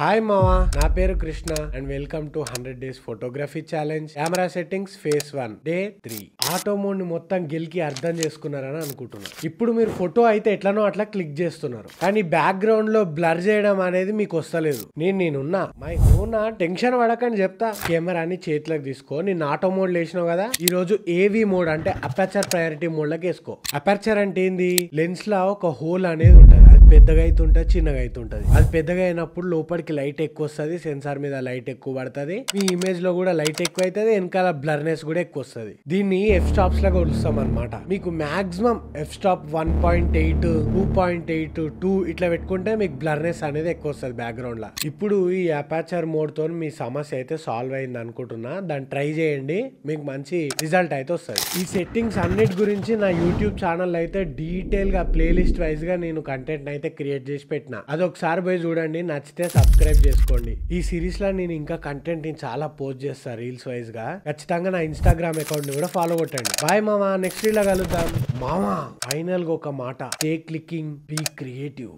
Hi మావా, నా పేరు Krishna and welcome to 100 days photography challenge. Camera settings face 1 day 3. Auto mode ని మొత్తం గెలికి అర్థం చేసుకున్నారని అనుకుంటున్నాను. ఇప్పుడు మీరు ఫోటో అయితే ఎట్లనో అట్లా క్లిక్ చేస్తున్నారు, కానీ బ్యాక్గ్రౌండ్ లో బ్లర్ చేయడం అనేది మీకు వస్తలేదు. నేనున్నా నువ్వు నా టెన్షన్ పడకని చెప్తా. కెమెరాని చేతిలోకి తీసుకో. నేను ఆటో మోడ్ వేసినావు కదా, ఈ రోజు ఏవి మోడ్ అంటే అపర్చర్ ప్రయారిటీ మోడ్ లోకి వేసుకో. అపర్చర్ అంటే ఏంది? లెన్స్ లో ఒక హోల్ అనేది ఉంటుంది. అది పెద్దగా అవుతుంటది, చిన్నగా అవుతుంటది. అది పెద్దగా అయినప్పుడు లోపలికి లైట్ ఎక్కువ వస్తుంది, సెన్సార్ మీద లైట్ ఎక్కువ పడుతుంది, మీ ఇమేజ్ లో కూడా లైట్ ఎక్కువ అవుతుంది, వెనకాల బ్లర్నెస్ కూడా ఎక్కువ వస్తుంది. దీన్ని ఎఫ్ స్టాప్స్ లాగా కొలుస్తాం అనమాట. మీకు మాక్సిమం ఎఫ్ స్టాప్ 1.8, 2.8, 2 ఇట్లా పెట్టుకుంటే మీకు బ్లర్నెస్ అనేది ఎక్కువ వస్తుంది బ్యాక్గ్రౌండ్ లా. ఇప్పుడు ఈ అపర్చర్ మోడ్ తో మీ సమస్య అయితే సాల్వ్ అయింది అనుకుంటున్నా. దాన్ని ట్రై చేయండి, మీకు మంచి రిజల్ట్ అయితే వస్తుంది. ఈ సెట్టింగ్స్ అన్నిటి గురించి నా యూట్యూబ్ ఛానల్ అయితే డీటెయిల్ గా ప్లేలిస్ట్ వైజ్ గా నేను కంటెంట్ అయితే క్రియేట్ చేసి పెట్టిన. అది ఒకసారి పోయి చూడండి, నచ్చితే సబ్స్క్రైబ్ చేసుకోండి. ఈ సిరీస్ లో నేను ఇంకా కంటెంట్ ని చాలా పోస్ట్ చేస్తా రీల్స్ వైజ్ గా. ఖచ్చితంగా నా ఇన్స్టాగ్రామ్ అకౌంట్ ని కూడా ఫాలో కొట్టండి. బాయ్ మామా, నెక్స్ట్ రీల్ లో కలుద్దాం. మామా ఫైనల్ గా ఒక మాట, స్టే క్లికింగ్, బీ క్రియేటివ్.